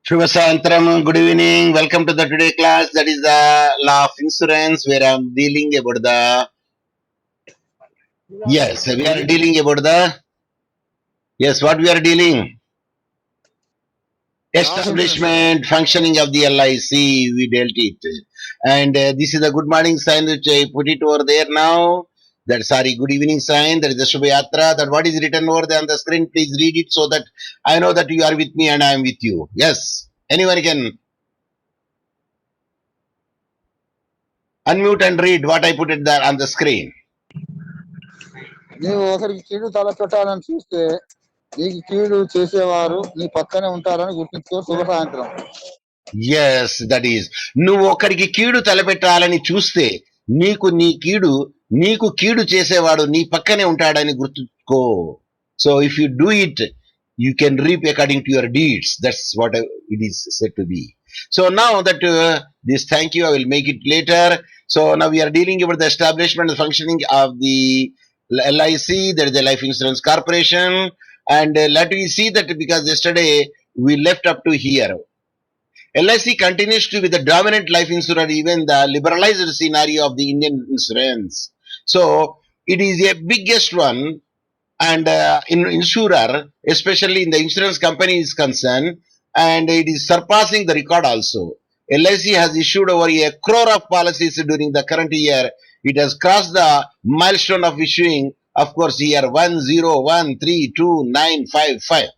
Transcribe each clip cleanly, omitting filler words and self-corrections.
Shubha Sayantaram, good evening. Welcome to the today class. That is the law of insurance where I'm dealing about the yes, we are dealing about the yes, what we are dealing establishment functioning of the LIC. We dealt it, and this is a good morning sign which I put it over there now. That sorry, good evening sign. That is the Shubha Yatra. That what is written over there on the screen. Please read it so that I know that you are with me and I am with you. Yes, anyone can unmute and read what I put it there on the screen. నీవు ఒకరికి కీడు తలపెట్టాలని చూస్తే నీకు కీడు చేసేవారు నీ పక్కనే ఉంటారని గుర్తుంచుకో. శుభ సాయంత్రం. ఎస్ దట్ ఈస్ నువ్వు ఒకరికి కీడు తలపెట్టాలని చూస్తే నీకు కీడు చేసేవాడు నీ పక్కనే ఉంటాడని గుర్తుకో. So if you do it you can reap according to your deeds. That's what it is said to be. So now that this thank you I will make it later. So now we are dealing about the establishment and functioning of the LIC, that is the Life Insurance Corporation, and let me see that because yesterday we left up to here. LIC continues to be the dominant life insurer, even the liberalized scenario of the Indian insurance. So it is a biggest one, and in insurer, especially in the insurance company is concerned, and it is surpassing the record also. LIC has issued over a crore of policies during the current year. It has crossed the milestone of issuing, of course, year 10132955.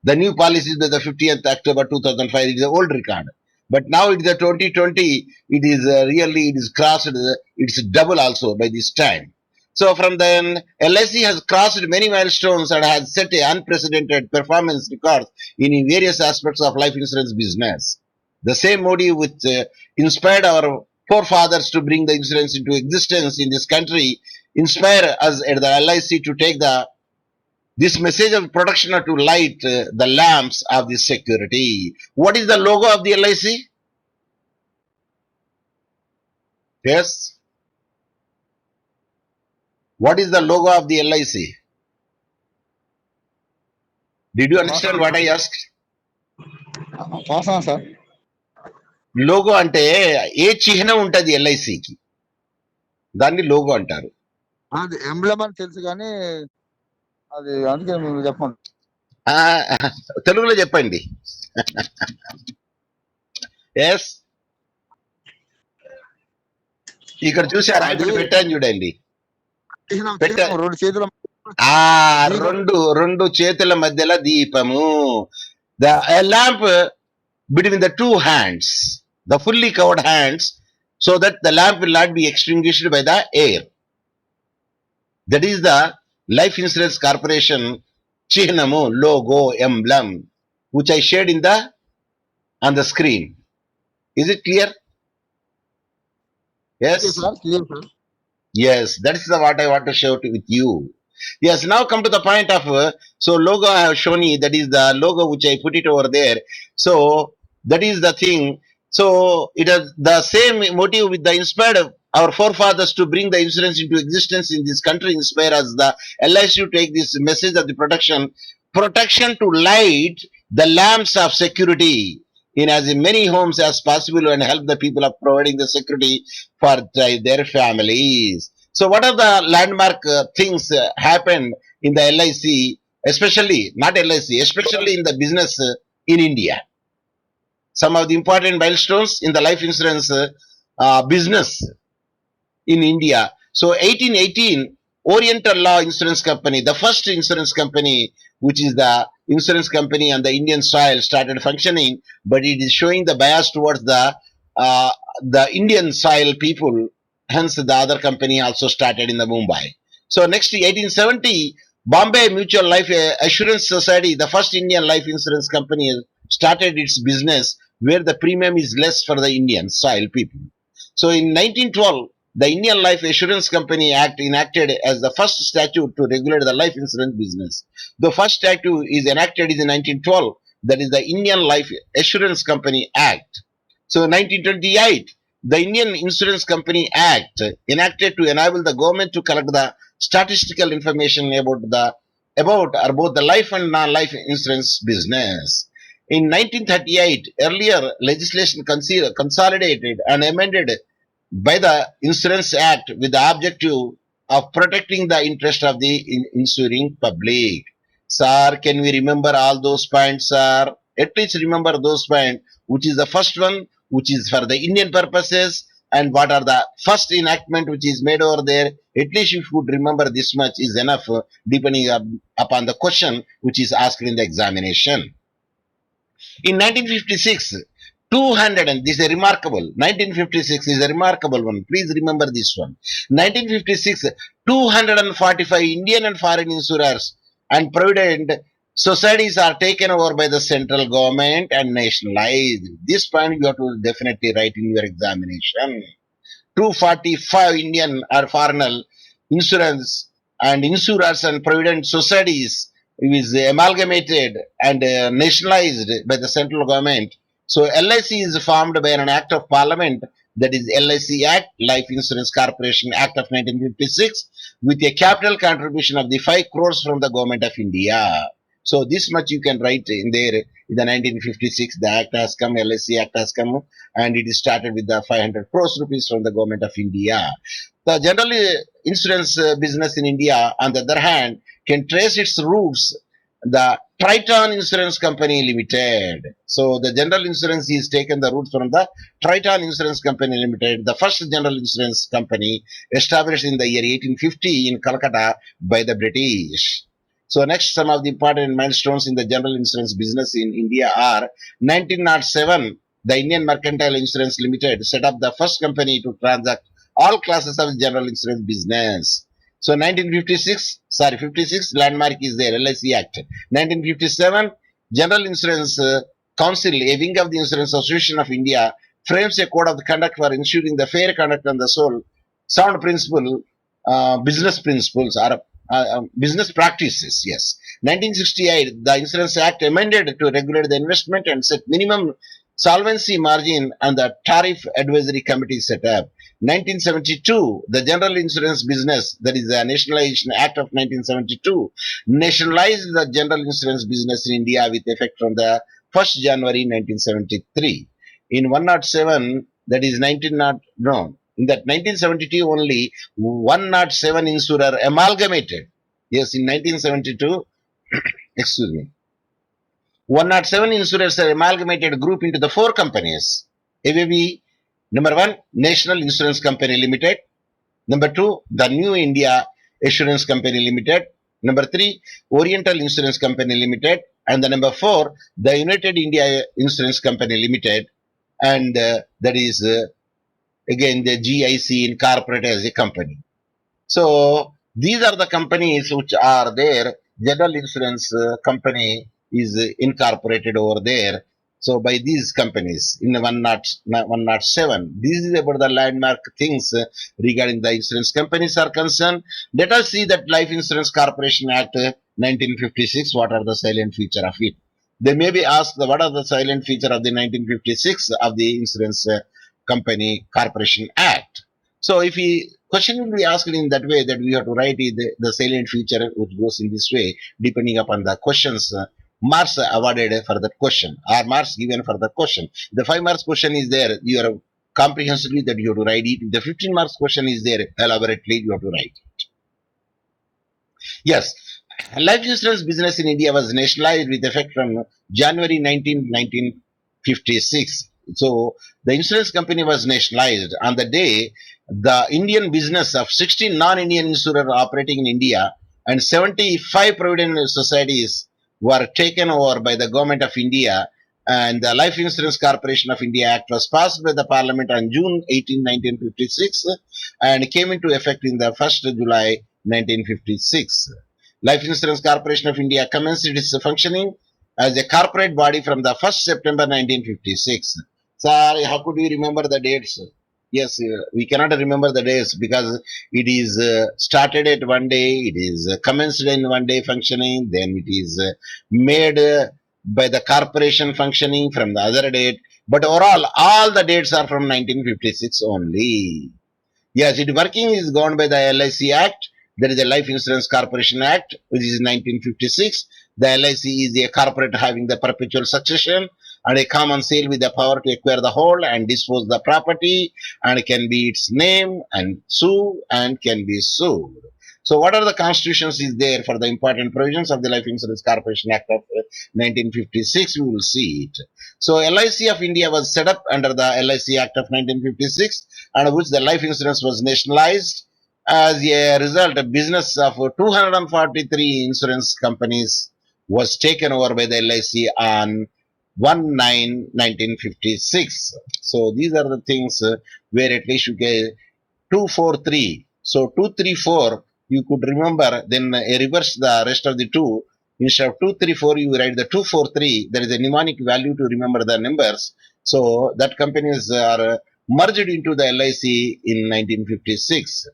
The new policy is by the 50th October 2005. It is an old record. But now it is the 2020. It is really, it is crossed, it's double also by this time. So from then, LIC has crossed many milestones and has set a unprecedented performance records in various aspects of life insurance business. The same motive which inspired our forefathers to bring the insurance into existence in this country inspire us at the LIC to take this message of protection to light the lamps of the security. What is the logo of the LIC? Yes. What is the logo of the LIC? Did you understand what I asked? Sir logo అంటే ఏ చిహ్నం ఉంటది ఎల్ఐసికి, దాన్ని logo అంటారు. అది emblem అని తెలుసు కానీ అది అందుకే మీరు చెప్పండి. తెలుగులో చెప్పండి. ఎస్, ఇక్కడ చూసారా, ఇక్కడ పెట్టాను చూడండి. రెండు చేతుల రెండు చేతుల మధ్యలో దీపము. The lamp between the two hands, the fully covered hands, so that the lamp will not be extinguished by the air. That is the Life Insurance Corporation chihnamu, logo, emblem, which I shared on the screen. Is it clear? Yes. Yes, that is what I want to share with you. Yes, now come to the point of so logo I have shown you. That is the logo which I put it over there. So that is the thing. So it is the same motive with the inspired our forefathers to bring the insurance into existence in this country. Inspire us the LIC to take this message of the protection to light the lamps of security in as many homes as possible and help the people of providing the security for their families. So what are the landmark things happened in the LIC, especially, not LIC, especially in the business in India? Some of the important milestones in the life insurance business in India. So 1818, Oriental Law Insurance Company, the first insurance company, which is the insurance company on the Indian soil, started functioning, but it is showing the bias towards the Indian soil people. Hence, the other company also started in the Mumbai. So next, 1870, Bombay Mutual Life Assurance Society, the first Indian life insurance company, started its business where the premium is less for the Indian soil people. So in 1912, the Indian Life Assurance Company Act enacted as the first statute to regulate the life insurance business. The first statute is enacted in 1912, that is the Indian Life Assurance Company Act. So 1928, the Indian Insurance Company Act enacted to enable the government to collect the statistical information about both the life and non-life insurance business. In 1938, earlier legislation consolidated and amended by the Insurance Act with the objective of protecting the interest of the insuring public. Sir, can we remember all those points, sir? At least remember those points, which is the first one, which is for the Indian purposes, and what are the first enactment which is made over there. At least if you could remember this much is enough, depending upon the question which is asked in the examination. In 1956, 200, and this is a remarkable, 1956 is a remarkable one. Please remember this one. 1956, 245 Indian and foreign insurers and provident societies are taken over by the central government and nationalized. This point you have to definitely write in your examination. 245 Indian or foreign insurance and insurers and provident societies is amalgamated and nationalized by the central government. So LIC is formed by an act of parliament, that is LIC Act, Life Insurance Corporation Act of 1956, with a capital contribution of the 5 crores from the government of India. So this much you can write in there. In the 1956, the act has come, LIC Act has come, and it is started with the 500 crores rupees from the government of India. The general insurance business in India, on the other hand, can trace its roots the Triton Insurance Company Limited. So the general insurance is taken the root from the Triton Insurance Company Limited, the first general insurance company established in the year 1850 in Calcutta by the British. So next, some of the important milestones in the general insurance business in India are 1907. The Indian Mercantile Insurance Limited set up the first company to transact all classes of general insurance business. So 56 landmark is there, LIC Act. 1957, General Insurance Council, a wing of the Insurance Association of India, frames a code of conduct for ensuring the fair conduct and the sound principle, business principles or business practices. Yes. 1968, the Insurance Act amended to regulate the investment and set minimum solvency margin and the tariff advisory committee set up. 1972, the general insurance business, that is the Nationalization Act of 1972, nationalized the general insurance business in India with effect from the 1st January 1973. In 107, that is 19 no, in that 1972 only 107 insurer amalgamated. Yes, in 1972, excuse me, 107 insurers are amalgamated group into the 4 companies. ABB, number 1, National Insurance Company Limited. Number 2, the New India Assurance Company Limited. Number 3, Oriental Insurance Company Limited. And the number 4, the United India Insurance Company Limited. And that is again the GIC incorporated as a company. So these are the companies which are there. General insurance company is incorporated over there. So by these companies in 107, this is about the landmark things regarding the insurance companies are concerned. Let us see that Life Insurance Corporation Act 1956. What are the silent feature of it? They may be asked what are the silent feature of the 1956 of the Insurance Company Corporation Act. So if we question will be asked in that way that we have to write the salient feature which goes in this way depending upon the questions. Marks awarded for that question or marks given for the question. The 5 marks question is there, you are comprehensively that you have to write it. The 15 marks question is there, elaborately you have to write. Yes, life insurance business in India was nationalized with effect from January 1956. So the insurance company was nationalized on the day the Indian business of 16 non-Indian insurers operating in India and 75 provident societies were taken over by the government of India, and the Life Insurance Corporation of India Act was passed by the Parliament on June 18, 1956 and came into effect in the 1st July 1956. Life Insurance Corporation of India commenced its functioning as a corporate body from the 1st September 1956. Sir, how could we remember the dates? Yes, we cannot remember the dates because it is started at one day, it is commenced in one day functioning, then it is made by the corporation functioning from the other date. But overall, all the dates are from 1956 only. Yes, it working is governed by the LIC Act. There is a Life Insurance Corporation Act, which is 1956. The LIC is a corporate having the perpetual succession and a common sale with the power to acquire the whole and dispose the property and can be its name and sue and can be sued. So what are the constitutions is there for the important provisions of the Life Insurance Corporation Act of 1956? We will see it. So LIC of India was set up under the LIC Act of 1956, under which the life insurance was nationalized. As a result, a business of 243 insurance companies was taken over by the LIC on 1/9/1956. So these are the things where at least you can 243. So 234 you could remember, then reverse the rest of the two. Instead of 234, you write the 243. There is a mnemonic value to remember the numbers. So that companies are merged into the LIC in 1956.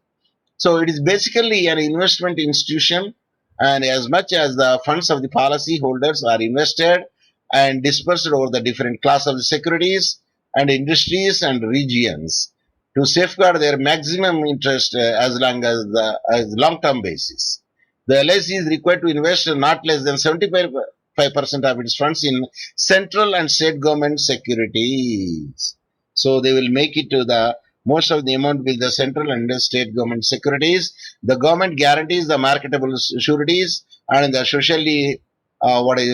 So it is basically an investment institution, and as much as the funds of the policy holders are invested and dispersed over the different class of the securities and industries and regions to safeguard their maximum interest as long as long-term basis. The LIC is required to invest not less than 75% of its funds in central and state government securities. So they will make it to the most of the amount with the central and the state government securities. The government guarantees the marketable sureties and the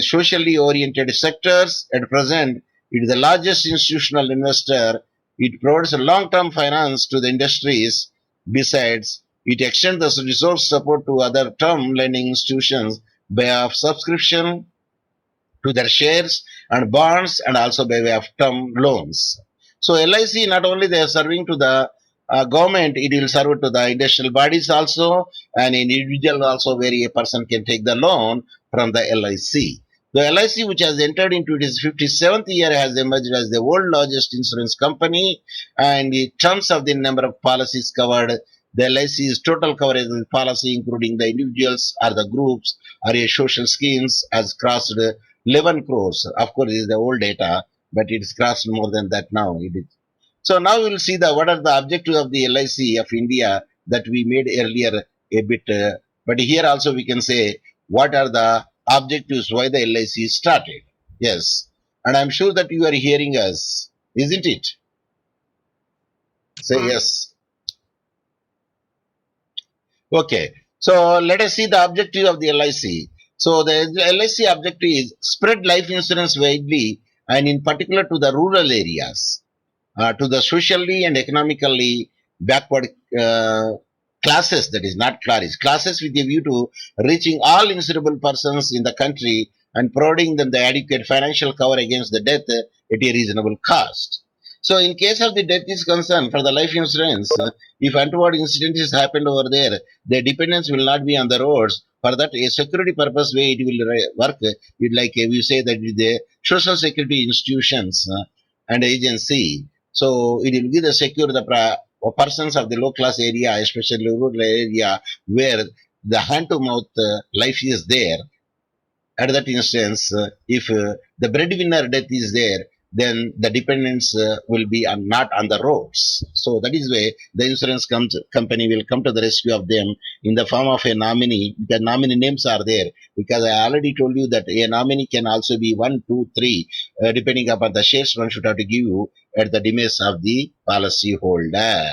socially oriented sectors. At present, it is the largest institutional investor. It provides long-term finance to the industries. Besides, it extends the resource support to other term lending institutions by way of subscription to their shares and bonds and also by way of term loans. So LIC not only they are serving to the government, it will serve to the industrial bodies also and individual also where a person can take the loan from the LIC. The LIC, which has entered into its 57th year, has emerged as the world largest insurance company, and in terms of the number of policies covered, the LIC's total coverage of the policy, including the individuals or the groups or a social schemes, has crossed 11 crores. Of course, this is the old data, but it's crossed more than that now. It is. So now we'll see the what are the objectives of the LIC of India that we made earlier a bit. But here also we can say what are the objectives why the LIC started. Yes, and I'm sure that you are hearing us, isn't it? Say yes. Okay. So let us see the objective of the LIC. So the LIC objective is spread life insurance widely and in particular to the rural areas, to the socially and economically backward classes, that is not classes with a view to reaching all insurable persons in the country and providing them the adequate financial cover against the death at a reasonable cost. So in case of the death is concerned for the life insurance, if untoward incident has happened over there, the dependence will not be on the roads. For that, a security purpose way it will work. It like we say that the social security institutions and agency. So it will give the secure the persons of the low class area, especially rural area, where the hand to mouth life is there. At that instance, if the breadwinner death is there, then the dependents will be not on the roads. So that is why the insurance company will come to the rescue of them in the form of a nominee. The nominee names are there because I already told you that a nominee can also be one, two, three, depending upon the shares one should have to give you at the demise of the policy holder.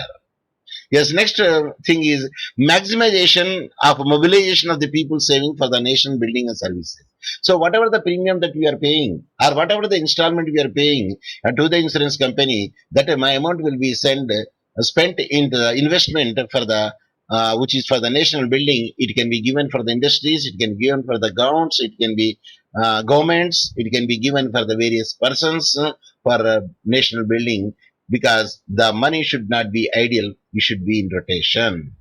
Yes, next thing is maximization of mobilization of the people saving for the nation building and services. So whatever the premium that we are paying or whatever the installment we are paying to the insurance company, that my amount will be spent in the investment for the which is for the national building. It can be given for the industries, it can be given for the grounds, it can be governments, it can be given for the various persons for national building because the money should not be idle, it should be in rotation.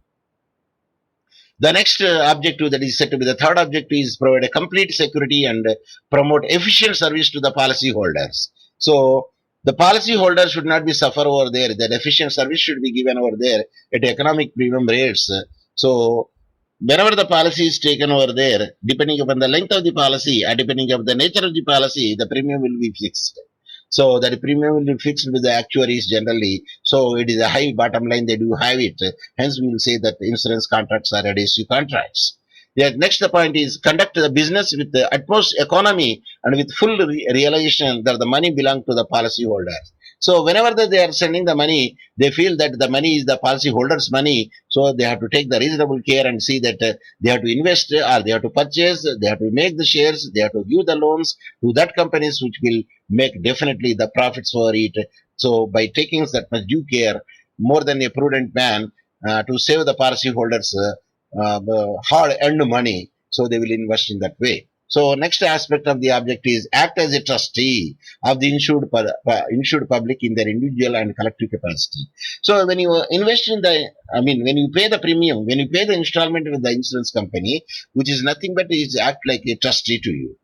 The next objective that is said to be the third objective is provide a complete security and promote efficient service to the policy holders. So the policy holder should not be suffer over there. That efficient service should be given over there at economic premium rates. So whenever the policy is taken over there, depending upon the length of the policy and depending upon the nature of the policy, the premium will be fixed. So that premium will be fixed with the actuaries generally. So it is a high bottom line. They do have it. Hence, we will say that insurance contracts are adhesive contracts. Yeah, next the point is conduct the business with the utmost economy and with full realization that the money belongs to the policyholders. So whenever they are sending the money, they feel that the money is the policyholders' money. So they have to take the reasonable care and see that they have to invest or they have to purchase, they have to make the shares, they have to give the loans to that companies which will make definitely the profits for it. So by taking that much due care, more than a prudent man to save the policyholders hard earned money, so they will invest in that way. So next aspect of the object is act as a trustee of the insured public in their individual and collective capacity. So when you invest in the, I mean, when you pay the premium, when you pay the installment with the insurance company, which is nothing but is act like a trustee to you.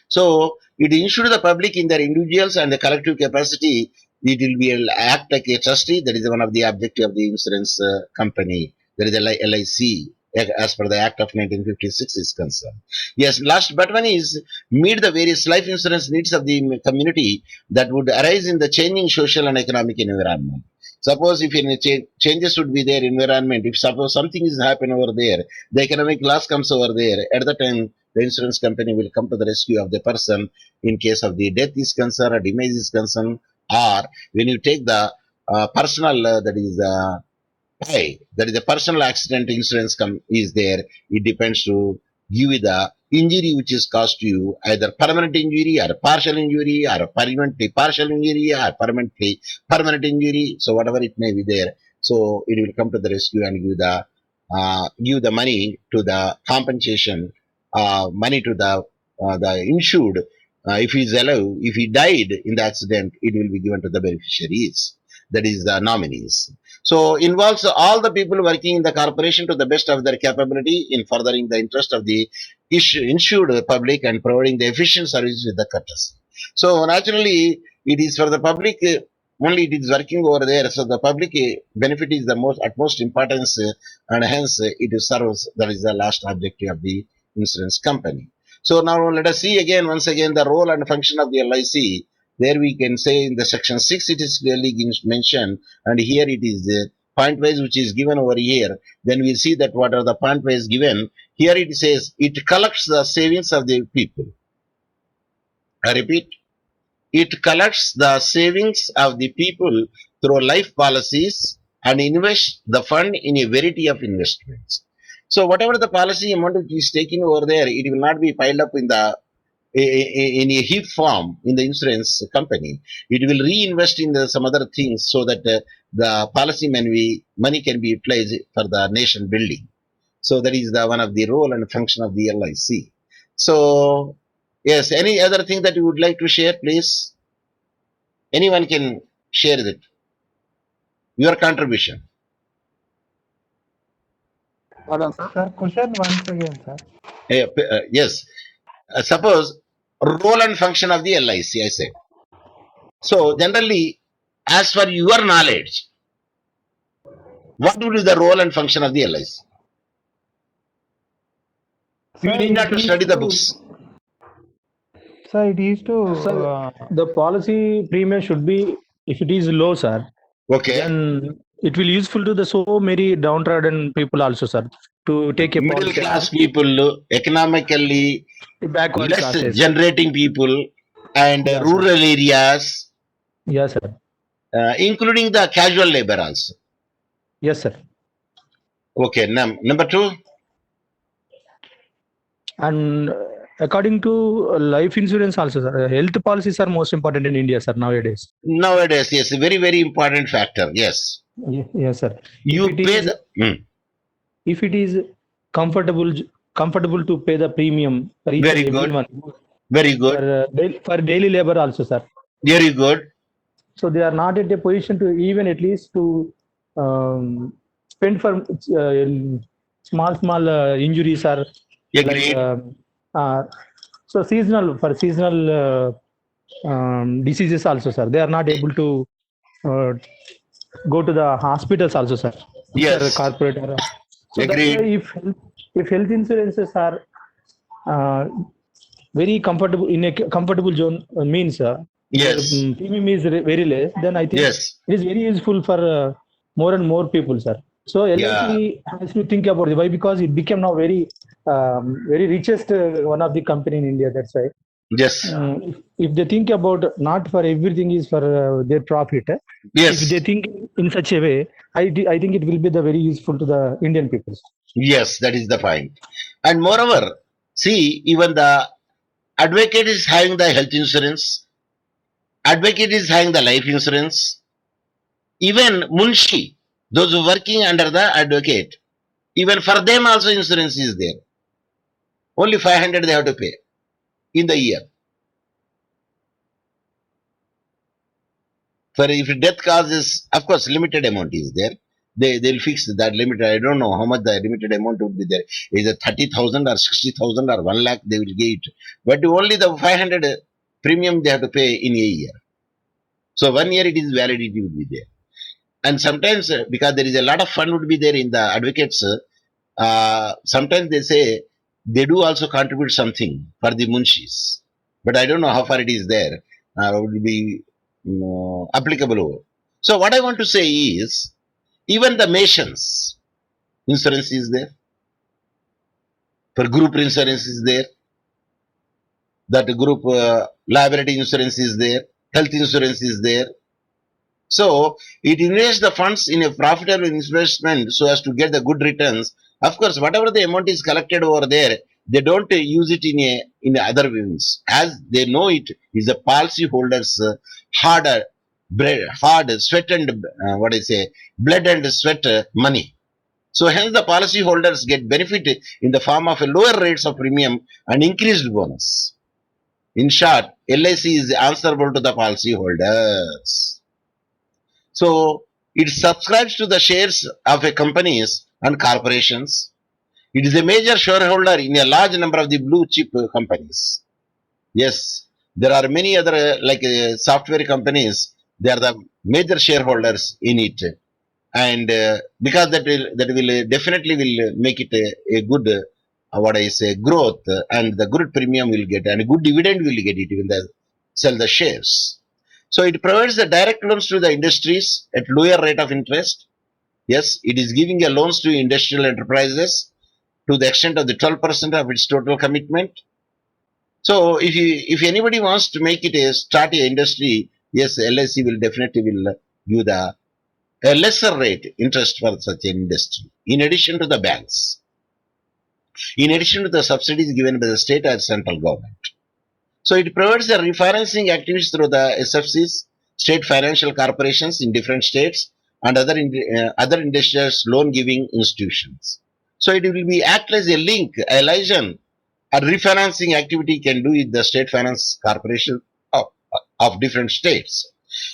So it ensures the public in their individuals and the collective capacity. It will be act like a trustee. That is one of the objective of the insurance company. That is LIC as per the Act of 1956 is concerned. Yes, last but one is meet the various life insurance needs of the community that would arise in the changing social and economic environment. Suppose if any changes would be there environment, if suppose something is happen over there, the economic loss comes over there. At the time, the insurance company will come to the rescue of the person in case of the death is concerned or demise is concerned, or when you take the personal that is pay, that is the personal accident insurance is there. It depends to give you the injury which is caused to you, either permanent injury or partial injury or permanently partial injury or permanently permanent injury. So whatever it may be there, so it will come to the rescue and give the money to the compensation, money to the insured. If he is alive, if he died in the accident, it will be given to the beneficiaries, that is the nominees. So involves all the people working in the corporation to the best of their capability in furthering the interest of the insured public and providing the efficient service with the courtesy. So naturally, it is for the public. Only it is working over there, so the public benefit is the most utmost importance, and hence it serves. That is the last objective of the insurance company. So now let us see again once again the role and function of the LIC. There we can say in the section 6 it is clearly mentioned, and here it is point wise which is given over here. Then we see that what are the point wise given. Here it says it collects the savings of the people. I repeat, it collects the savings of the people through life policies and invests the fund in a variety of investments. So whatever the policy amount which is taken over there, it will not be piled up in the in a heap form in the insurance company. It will reinvest in some other things so that the policy money can be utilized for the nation building. So that is the one of the role and function of the LIC. So yes, any other thing that you would like to share, please? Anyone can share it. Your contribution. Pardon, sir. Sir, question once again, sir. Yes. Suppose role and function of the LIC, I said. So generally, as for your knowledge, what will be the role and function of the LIC? You Sir, need not it to is study the to, books. sir, it is to, Sir, the policy premium should be, if it is low, sir, Okay. then it will useful to the so many downtrodden people also, sir, to take a Middle policy class amount. people, economically Backward less classes. generating people, and Yeah, sir. rural areas, Yes, sir. including the casual labor also. Yes, sir. Okay. Number two. And according to life insurance also, sir, health policies are most important in India, sir, nowadays. Nowadays, yes, a very, very important factor. Yes. Yes, sir. If You it pay is, the. if it is comfortable, comfortable to pay the premium for each and Very good. everyone Very good. for daily labor also, sir. Very good. So they are not at a position to even at least to spend for small injuries or like Agreed. uh, so seasonal for seasonal diseases also, sir. They are not able to uh, go to the hospitals also, sir. Which are Yes. corporate. So that's why Agreed. if health insurances are uh, very comfortable in a comfortable zone means their Yes. premium is very less, then I think Yes. it is very useful for more and more people, sir. So Yeah. LIC has to think about it. Why? Because it became now very richest one of the company in India. That's why. Yes. If they think about not for everything is for their profit, if they Yes. think in such a way, I think it will be the very useful to the Indian people. Yes. That is the point. And moreover, see, even the advocate is having the health insurance. Advocate is having the life insurance. Even Munshi, those who working under the advocate, even for them also insurance is there. Only 500 they have to pay in the year. For if death causes, of course, limited amount is there. They'll fix that limited. I don't know how much the limited amount would be there. Is it 30,000 or 60,000 or 1 lakh? They will get, but only the 500 premium they have to pay in a year. So 1 year it is validity will be there. And sometimes because there is a lot of fund would be there in the advocates, sometimes they say they do also contribute something for the munshis, but I don't know how far it is there. Would be applicable. So what I want to say is, even the nations insurance is there. For group insurance is there. That group liability insurance is there. Health insurance is there. So it invests the funds in a profitable investment so as to get the good returns. Of course, whatever the amount is collected over there, they don't use it in other means, as they know it is the policy holders hard sweat and what I say blood and sweat money. So hence the policy holders get benefit in the form of a lower rates of premium and increased bonus. In short, LIC is answerable to the policy holders. So it subscribes to the shares of a companies and corporations. It is a major shareholder in a large number of the blue chip companies. Yes, there are many other like software companies. They are the major shareholders in it, and because that will definitely will make it a good what I say growth, and the good premium will get and good dividend will get it when they sell the shares. So it provides the direct loans to the industries at lower rate of interest. Yes, it is giving a loans to industrial enterprises to the extent of the 12% of its total commitment. So if anybody wants to make it a start a industry, yes, LIC will definitely will give the a lesser rate interest for such an industry, in addition to the banks, in addition to the subsidies given by the state and central government. So it provides the refinancing activities through the SFCs, state financial corporations in different states, and other industrial loan giving institutions. So it will be act as a link, a liaison, a refinancing activity can do with the state finance corporation of different states.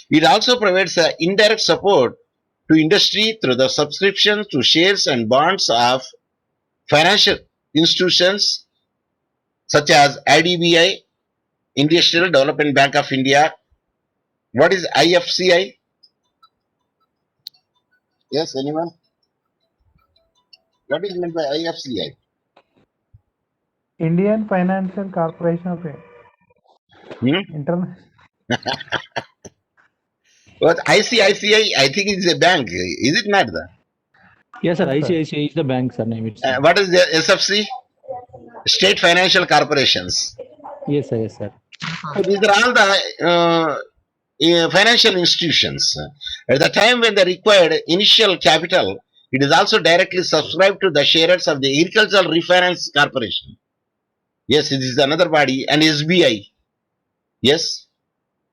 It also provides indirect support to industry through the subscriptions to shares and bonds of financial institutions such as IDBI, Industrial Development Bank of India. What is IFCI? Yes, anyone? What is meant by IFCI? Indian Financial Corporation of Hmm? International. What ICICI? I think it's a bank. Is it not? Yes, sir. Yes, sir. ICICI is the bank, sir. Name itself. What is the SFC? State Financial Corporations. Yes, sir. Yes, sir. So these are all the financial institutions. At the time when they required initial capital, it is also directly subscribed to the shares of the Agricultural Refinance Corporation. Yes, it is another body, and SBI. Yes,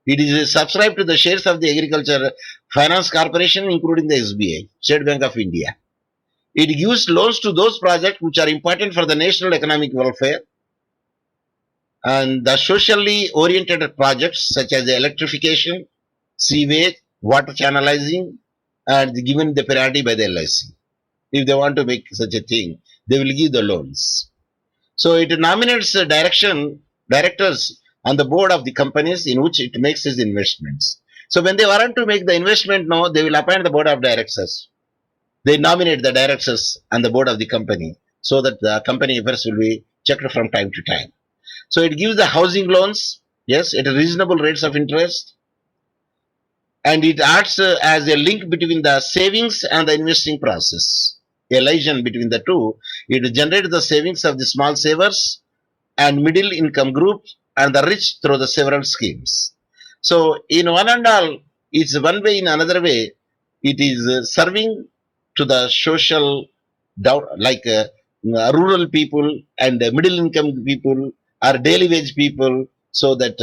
it is subscribed to the shares of the Agriculture Finance Corporation, including the SBI, State Bank of India. It gives loans to those projects which are important for the national economic welfare, and the socially oriented projects such as the electrification, sewage, water channelizing, and given the priority by the LIC. If they want to make such a thing, they will give the loans. So it nominates directors on the board of the companies in which it makes its investments. So when they want to make the investment, no, they will appoint the board of directors. They nominate the directors on the board of the company so that the company affairs will be checked from time to time. So it gives the housing loans, yes, at reasonable rates of interest. and it acts as a link between the savings and the investing process. A liaison between the two. It generates the savings of the small savers and middle income groups and the rich through the several schemes. So in one and all, it's one way, in another way, it is serving to the social down, like rural people and middle income people or daily wage people, so that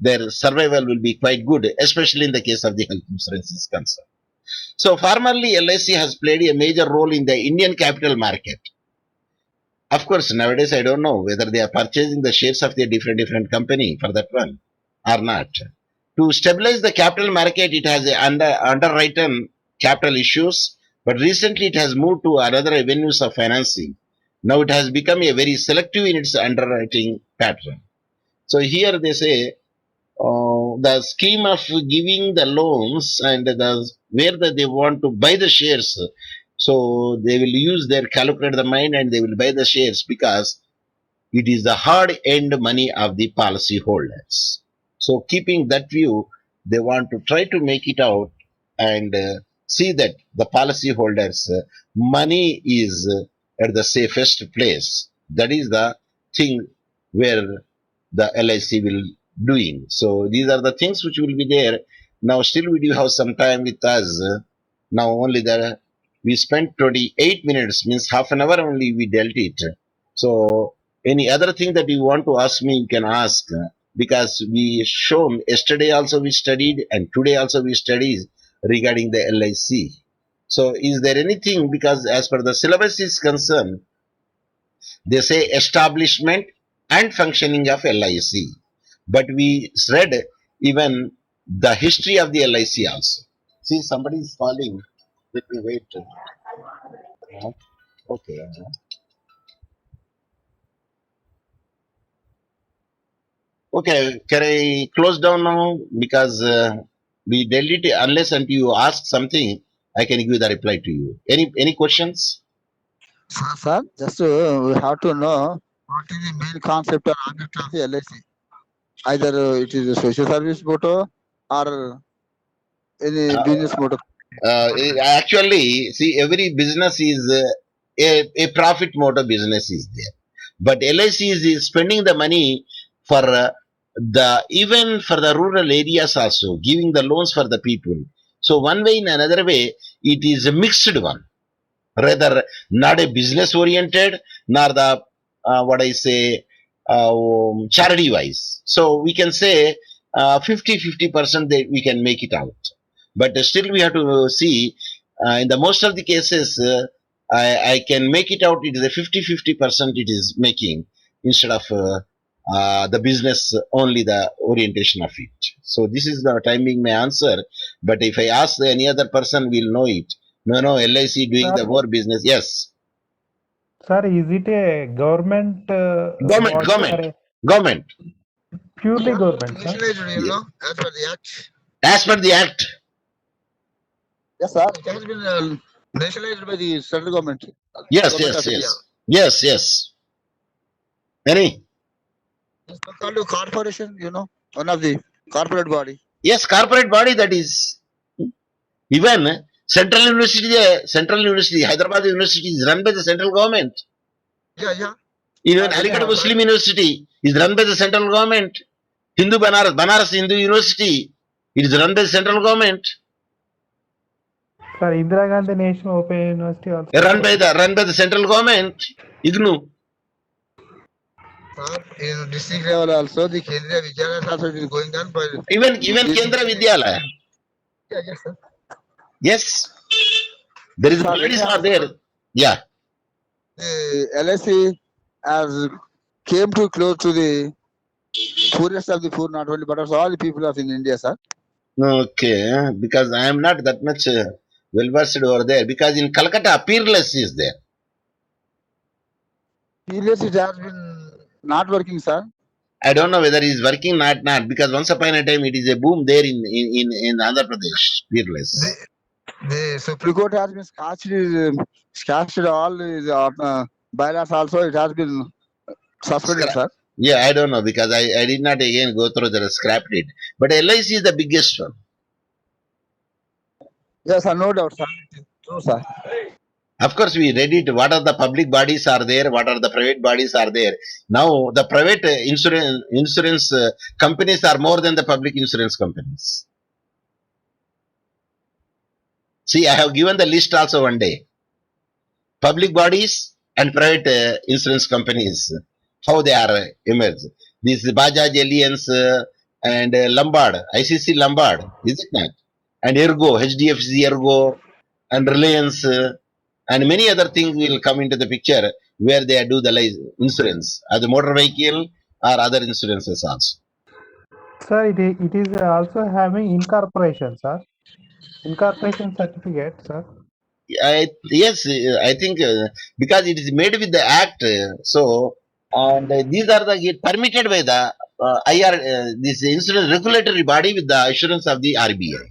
their survival will be quite good, especially in the case of the health insurance is concerned. So formerly, LIC has played a major role in the Indian capital market. Of course, nowadays I don't know whether they are purchasing the shares of the different company for that one or not. To stabilize the capital market, it has underwritten capital issues, but recently it has moved to other avenues of financing. Now it has become a very selective in its underwriting pattern. So here they say the scheme of giving the loans and where they want to buy the shares, so they will use their calculate the mind and they will buy the shares because it is the hard earned money of the policy holders. So keeping that view, they want to try to make it out and see that the policy holders money is at the safest place. That is the thing where the LIC will doing. So these are the things which will be there. Now still we do have some time with us. Now only the we spent 28 minutes, means half an hour only we dealt it. So any other thing that you want to ask me, you can ask, because we shown yesterday also we studied and today also we studied regarding the LIC. So is there anything, because as per the syllabus is concerned, they say establishment and functioning of LIC. But we read even the history of the LIC also. See, somebody is calling. Let me wait. Okay. Okay. Can I close down now? Because we delete it unless until you ask something, I can give the reply to you. Any questions? Sir, just we have to know what is the main concept or object of the LIC. Either it is a social service motto or any Uh, business motto. Actually, see, every business is a profit motive business is there, but LIC is spending the money for the even for the rural areas also, giving the loans for the people. So one way in another way, it is a mixed one, rather not a business oriented nor the what I say charity wise. So we can say 50-50% that we can make it out, but still we have to see in the most of the cases I can make it out, it is a 50-50% it is making instead of the business only the orientation of it. So this is the timing my answer, but if I ask any other person will know it. No, LIC doing the Sir, more business. Yes. sir, is it a government Government, body or government, a government. purely government, sir? Nationalized, Yeah. as per the act. As per the act. Yes, sir. It has been nationalized by the central government, Yes, government yes, of India. yes. Yes, yes. Any? It's called a corporation, one of the corporate body. Yes, corporate body that is. Even Central University, Hyderabad University is run by the central government. Yeah, yeah. Even Already Aligarh have Muslim University is run by the central government. Banaras Hindu University, it is run by the central government. Sir, Indira Gandhi National Open University also. Run by the central government. IGNU. sir, in district level also, the Kendriya Vidyalaya also it is going on by Even this. Kendra Vidyalaya. Yeah, yes, sir. Yes, there is Sir, bodies anyhow, are there. Yeah. the LIC has came to close to the poorest of the poor, not only but also all the people of in India, sir. Okay, because I am not that much well versed over there. Because in Calcutta, Peerless is there. Previously, it has been not working, sir. I don't know whether it is working not because once upon a time it is a boom there in Andhra Pradesh. Peerless. The Supreme Court has been scratched all the bylaws also. It has been suspended, Scrap. sir. Yeah, I don't know because I did not again go through the scrapped it. But LIC is the biggest one. Yes, sir, no doubt, sir. It is true, sir. Of course, we read it. What are the public bodies are there? What are the private bodies are there? Now, the private insurance companies are more than the public insurance companies. See, I have given the list also one day. Public bodies and private insurance companies, how they are emerged. This Bajaj Allianz and Lombard, ICC Lombard, is it not? And Ergo, HDFC Ergo, and Reliance, and many other things will come into the picture where they do the insurance, as a motor vehicle or other insurances also. Sir, it is also having incorporation, sir. Incorporation certificate, sir. Yes, I think because it is made with the act, so and these are the get permitted by the IR, this insurance regulatory body with the assurance of the RBI.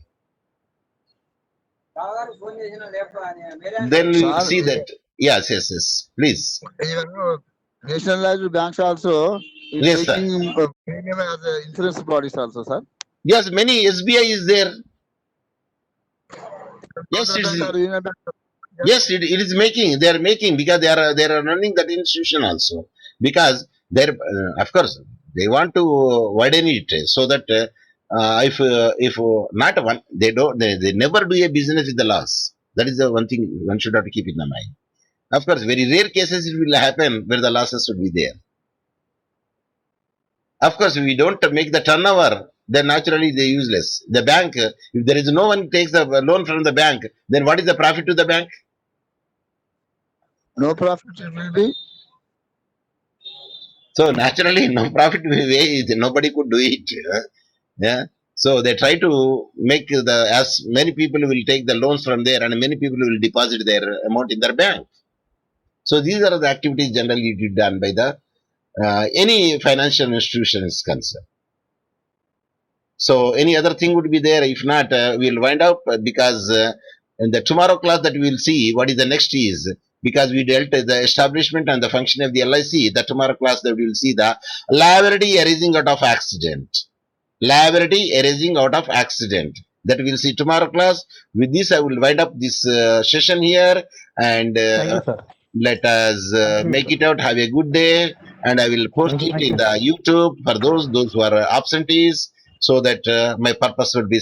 Then we will Sir, see that. Yes, yes, yes. Please. even nationalized banks also is Yes, sir. taking premium as insurance bodies also, sir. Yes, many SBI is there. Yes, Central it's bank or union bank. yes, it is making. They are making because they are running that institution also because they're of course they want to widen it so that if not one they never do a business with the loss. That is the one thing one should have to keep in the mind. Of course, very rare cases it will happen where the losses would be there. Of course, we don't make the turnover, then naturally they useless. The bank, if there is no one takes the loan from the bank, then what is the profit to the bank? No profit it will be. So naturally, no profit way nobody could do it. Yeah. So they try to make the as many people will take the loans from there, and many people will deposit their amount in their bank. So these are the activities generally done by the any financial institution is concerned. So any other thing would be there. If not, we'll wind up because in the tomorrow class that we'll see what is the next is because we dealt with the establishment and the function of the LIC. The tomorrow class that we'll see the liability arising out of accident. Liability arising out of accident. That we'll see tomorrow class. With this, I will wind up this session here and Thank you, sir. let us Thank you, make sir. it out. Have a good day, and I will post it Thank in you. the YouTube for those who are absentees, so that my purpose would be